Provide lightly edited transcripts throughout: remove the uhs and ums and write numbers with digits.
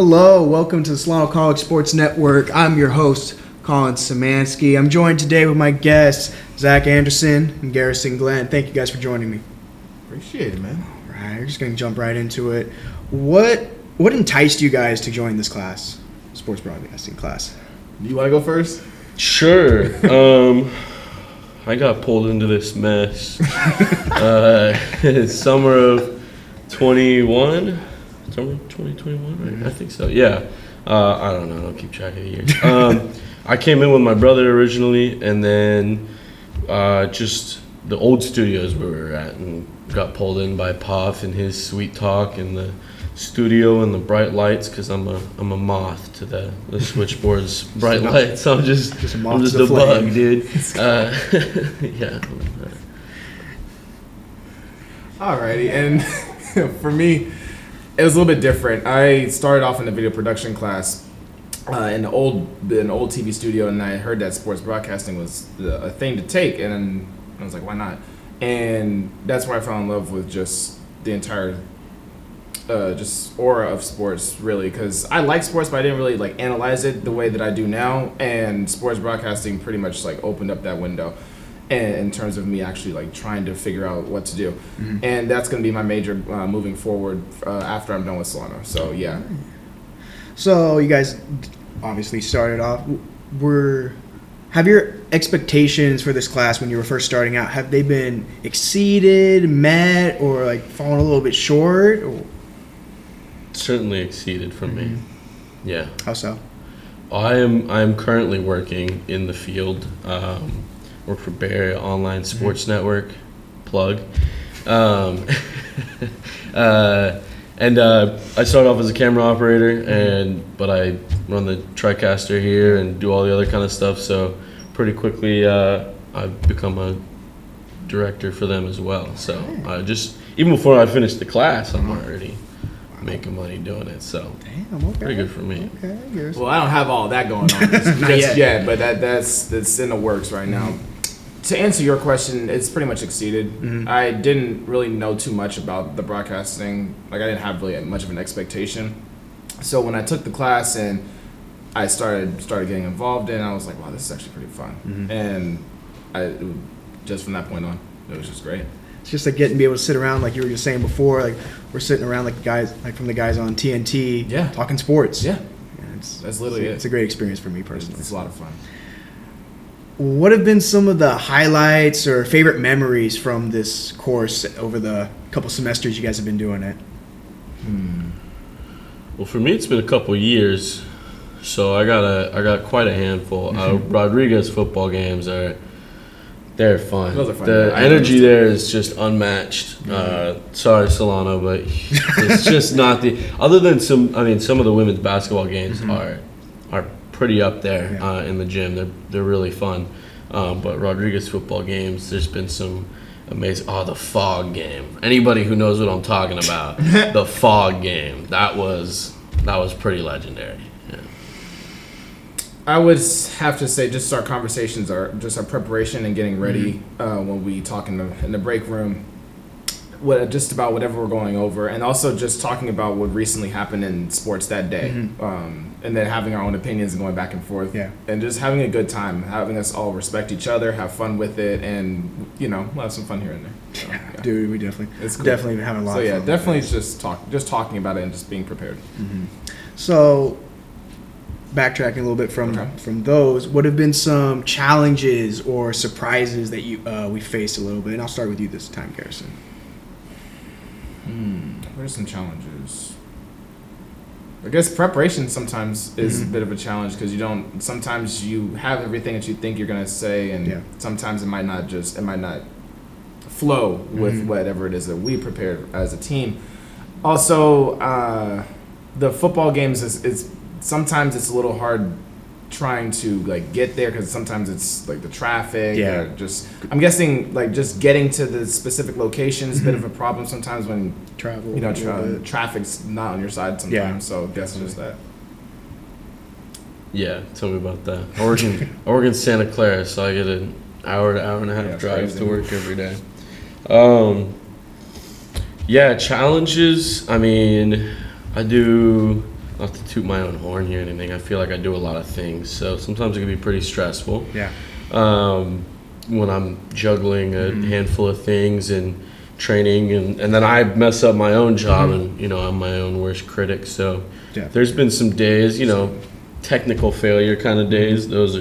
Hello, welcome to the Solano College Sports Network. I'm your host, Collin Samansky. I'm joined today with my guests, Zach Anderson and Garrison Glenn. Thank you guys for joining me. Appreciate it, man. All right, we're just going to jump right into it. What enticed you guys to join this class, sports broadcasting class? Do you want to go first? Sure. I got pulled into this mess summer of 2021, right? I think so. Yeah. I don't know. I don't keep track of the years. I came in with my brother originally, and then just the old studios we were at, and got pulled in by Puff and his sweet talk and the studio and the bright lights, because I'm a moth to the switchboard's bright lights. I'm just a bug, dude. Yeah. Alrighty, and for me, it was a little bit different. I started off in the video production class in an old TV studio, and I heard that sports broadcasting was a thing to take, and I was like, why not? And that's where I fell in love with just the entire just aura of sports, really, because I like sports, but I didn't really like analyze it the way that I do now, and sports broadcasting pretty much like opened up that window, and in terms of me actually like trying to figure out what to do. Mm-hmm. And that's going to be my major moving forward after I'm done with Solano. So yeah. So you guys obviously started off. Have your expectations for this class when you were first starting out, have they been exceeded, met, or like fallen a little bit short? Or? Certainly exceeded for me. Yeah. How so? I am currently working in the field. Work for Barry Online Sports Network. Plug. And I started off as a camera operator, but I run the TriCaster here and do all the other kind of stuff. So pretty quickly, I've become a director for them as well. So even before I finished the class, I'm already making money doing it. So pretty good for me. Okay, well, I don't have all that going on just yet, but that's in the works right now. To answer your question, it's pretty much exceeded. Mm-hmm. I didn't really know too much about the broadcasting. Like, I didn't have really much of an expectation. So when I took the class and I started getting involved in, I was like, wow, this is actually pretty fun. Mm-hmm. And just from that point on, it was just great. It's just like be able to sit around, like you were just saying before, like we're sitting around like guys, like from the guys on TNT, talking sports. Yeah, that's literally it. It's a great experience for me personally. It's a lot of fun. What have been some of the highlights or favorite memories from this course over the couple semesters you guys have been doing it? Well, for me, it's been a couple years, so I got quite a handful. Rodriguez football games they're fun. Those are fun. The energy there is just unmatched. Sorry, Solano, but it's just not the. Other than some of the women's basketball games are pretty up there in the gym. They're really fun. But Rodriguez football games, there's been some amazing. Oh, the fog game. Anybody who knows what I'm talking about, the fog game. That was pretty legendary. Yeah. I would have to say just our conversations are just our preparation and getting ready when we talk in the break room, just about whatever we're going over, and also just talking about what recently happened in sports that day, and then having our own opinions and going back and forth, and just having a good time, having us all respect each other, have fun with it, and we'll have some fun here and there. So, Dude, we definitely it's cool. Definitely having a lot of fun. So definitely just talking about it and just being prepared. So backtracking a little bit from those, what have been some challenges or surprises that we faced a little bit? And I'll start with you this time, Garrison. What are some challenges? I guess preparation sometimes is a bit of a challenge, because sometimes you have everything that you think you're gonna say, and sometimes it might not flow with whatever it is that we prepared as a team. Also, the football games is sometimes it's a little hard trying to like get there, because sometimes it's like the traffic or just I'm guessing like just getting to the specific location is a bit of a problem sometimes when traffic's not on your side sometimes. So I guess just that. Yeah, tell me about that. I work in Santa Clara, so I get an hour to hour and a half drive to work every day. Yeah, challenges. I mean, I do not to toot my own horn here or anything, I feel like I do a lot of things. So sometimes it can be pretty stressful. Yeah. When I'm juggling a handful of things and training, and then I mess up my own job, and I'm my own worst critic. So there's been some days, technical failure kind of days. Those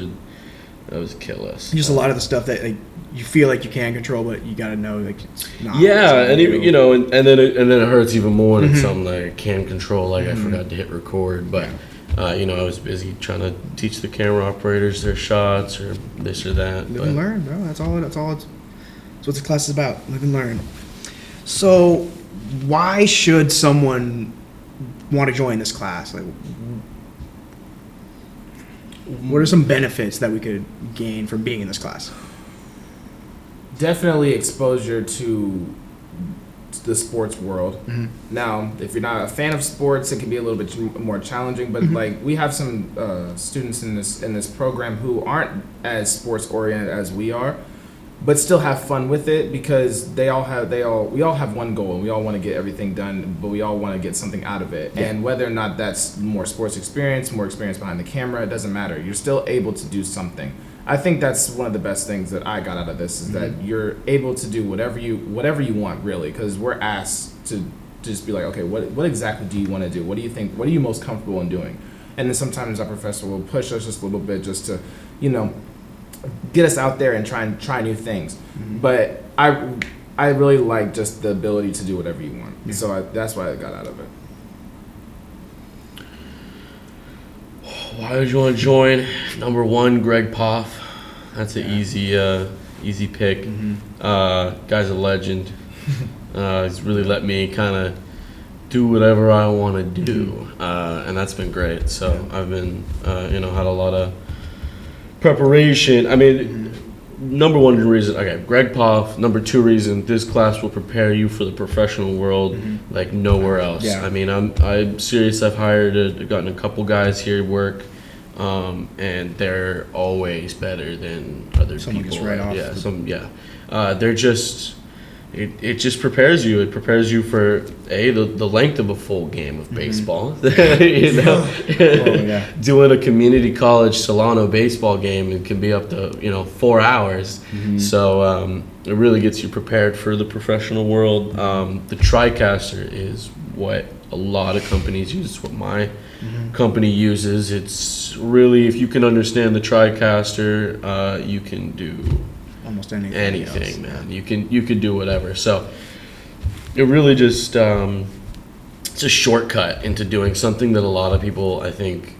kill us. Just a lot of the stuff that you feel like you can control, but you got to know it's not. Yeah, and even and then it hurts even more when it's something like I can control, like I forgot to hit record, but. I was busy trying to teach the camera operators their shots or this or that. Live and learn, bro. That's what the class is about. Live and learn. So, why should someone want to join this class? Like, what are some benefits that we could gain from being in this class? Definitely exposure to the sports world. Now, if you're not a fan of sports, it can be a little bit more challenging, but like we have some students in this program who aren't as sports oriented as we are, but still have fun with it because we all have one goal, and we all want to get everything done, but we all want to get something out of it. And whether or not that's more sports experience, more experience behind the camera, it doesn't matter. You're still able to do something. I think that's one of the best things that I got out of this is that you're able to do whatever you want, really, because we're asked to just be like, okay, what exactly do you want to do? What do you think? What are you most comfortable in doing? And then sometimes our professor will push us just a little bit just to, get us out there and try new things. But I really like just the ability to do whatever you want. So that's what I got out of it. Why would you want to join? Number one, Greg Poff. That's an easy pick. Guy's a legend. He's really let me kind of do whatever I want to do, and that's been great. So I've been, had a lot of preparation. I mean, number one reason, Greg Poff. Number two reason, this class will prepare you for the professional world like nowhere else. I mean, I'm serious. I've gotten a couple guys here work, and they're always better than other Someone people. Gets right off. They're just. It just prepares you. It prepares you for the length of a full game of baseball. Doing a community college Solano baseball game, it can be up to 4 hours. So it really gets you prepared for the professional world. The TriCaster is what a lot of companies use. It's what my company uses. It's really, if you can understand the TriCaster, you can do almost anything, man. You can do whatever. So it really just it's a shortcut into doing something that a lot of people, I think,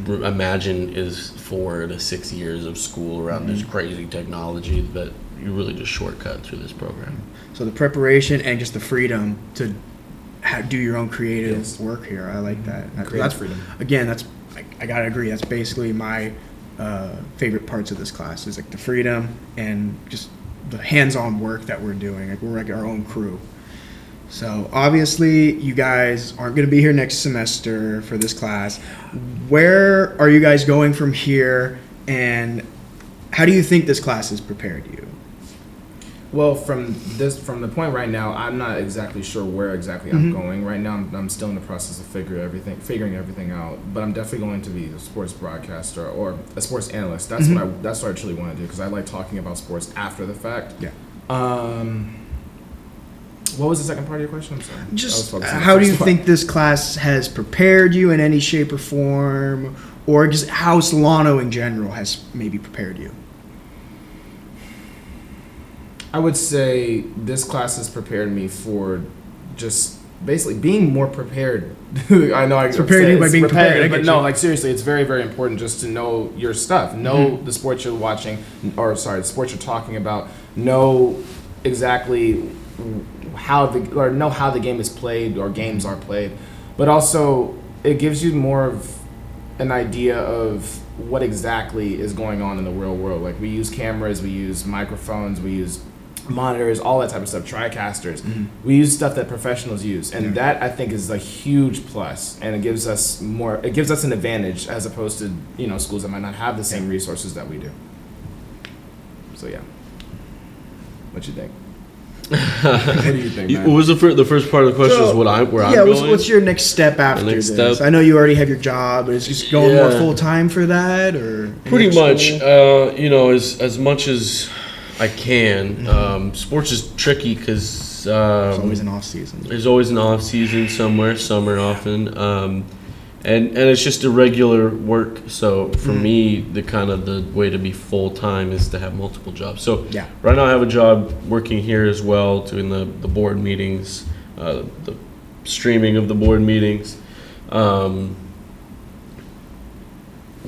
imagine is 4 to 6 years of school around this crazy technology, but you really just shortcut through this program. So the preparation and just the freedom to do your own creative work here. I like that. That's freedom. Again, I gotta agree. That's basically my favorite parts of this class is like the freedom and just the hands-on work that we're doing. Like we're like our own crew. So obviously you guys aren't going to be here next semester for this class. Where are you guys going from here, and how do you think this class has prepared you? Well, from the point right now, I'm not exactly sure where exactly I'm going. Right now, I'm still in the process of figuring everything out. But I'm definitely going to be a sports broadcaster or a sports analyst. That's what I truly want to do because I like talking about sports after the fact. Yeah. What was the second part of your question? I'm sorry. Just how do you think this class has prepared you in any shape or form, or just how Solano in general has maybe prepared you? I would say this class has prepared me for just basically being more prepared. I know I prepared you by being prepared, but no, like seriously, it's very, very important just to know your stuff, know the sports you're watching, the sports you're talking about, know exactly how the game is played or games are played, but also it gives you more of an idea of what exactly is going on in the real world. Like we use cameras, we use microphones, we use monitors, all that type of stuff, TriCasters. We use stuff that professionals use, and that I think is a huge plus, and it gives us an advantage as opposed to schools that might not have the same resources that we do. So yeah, what you think? What do you think, man? What was the first part of the question? So, is where I'm yeah, going? what's your next step after next this? step? I know you already have your job, but is just going more Yeah. full time for that, or Pretty any much, school? as much as I can. Sports is tricky because It's always an off season. there's always an off season somewhere, summer often, and it's just irregular work. So for me, the way to be full time is to have multiple jobs. So Yeah. right now I have a job working here as well, doing the board meetings, the streaming of the board meetings.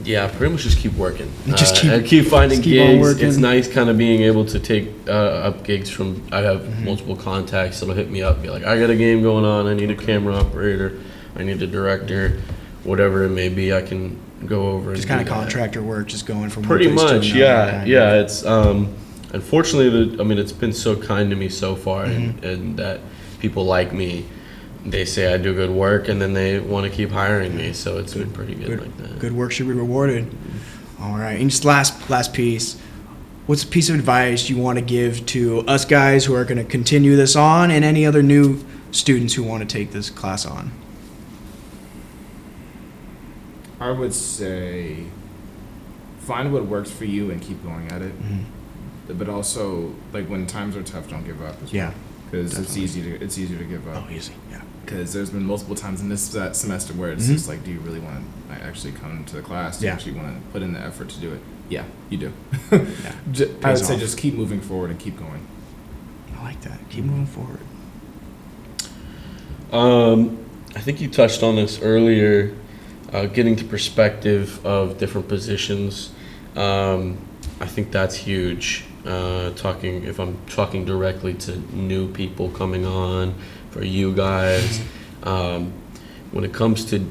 Yeah, pretty much just keep working. Just keep- and keep finding just keep on gigs. working. It's nice kind of being able to take up gigs from. I have multiple contacts that'll hit me up, be like, I got a game going on. I need a camera operator. I need a director, whatever it may be. I can go over Just and kind do of that. contractor work, just going from Pretty one place much, to another. yeah, kind yeah. of. It's unfortunately, it's been so kind to me so far, and that people like me. They say I do good work, and then they want to keep hiring me. So it's been pretty good like that. Good work should be rewarded. All right, and just last piece. What's a piece of advice you want to give to us guys who are going to continue this on, and any other new students who want to take this class on? I would say find what works for you and keep going at it. But also, like, when times are tough, don't give up as Yeah, well. Because it's definitely. easier to give up. Oh, easy. Yeah. Because there's been multiple times in this semester where it's just like, do you really want to actually come to the class? Do you Yeah. actually want to put in the effort to do it? Yeah, you do. Yeah. I would Pays say off. just keep moving forward and keep going. I like that. Keep moving forward. I think you touched on this earlier, getting to perspective of different positions. I think that's huge. If I'm talking directly to new people coming on, for you guys, when it comes to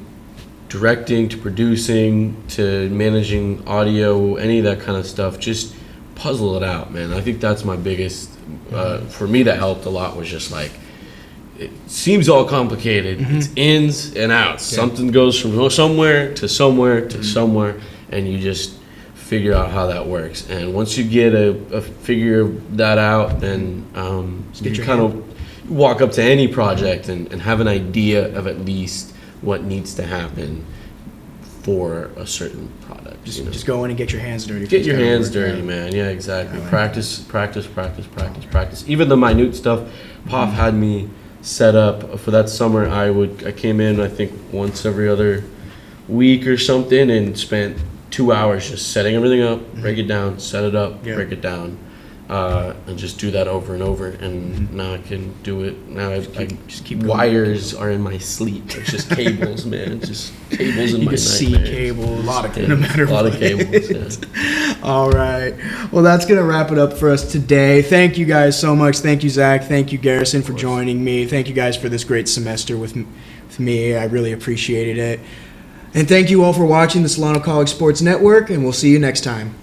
directing, to producing, to managing audio, any of that kind of stuff, just puzzle it out, man. I think that's my biggest, for me that helped a lot was just like, it seems all complicated. It's ins and outs. Something goes from somewhere to somewhere to somewhere, and you just figure out how that works. And once you get a figure that out, then get you your kind of walk up to any project and have an idea of at least what needs to happen for a certain product. Just go in and get your hands dirty. Get your Kind of hands work, dirty, yeah. man. Yeah, exactly. I like Practice. Even the minute stuff. Pop had me set up for that summer. I came in, I think, once every other week or something, and spent 2 hours just setting everything up, break it down, set it up, Yeah. break it down, and just do that over and over. And now I can do it. Now just keep going. wires are in my sleep. It's just cables, man. It's just cables in You my can see nightmares. cables. A lot of Yeah, No matter a lot what. of cables. Yeah. All right. Well, that's going to wrap it up for us today. Thank you guys so much. Thank you, Zach. Thank you, Garrison, for joining me. Thank you guys for this great semester with me. I really appreciated it. And thank you all for watching the Solano College Sports Network, and we'll see you next time.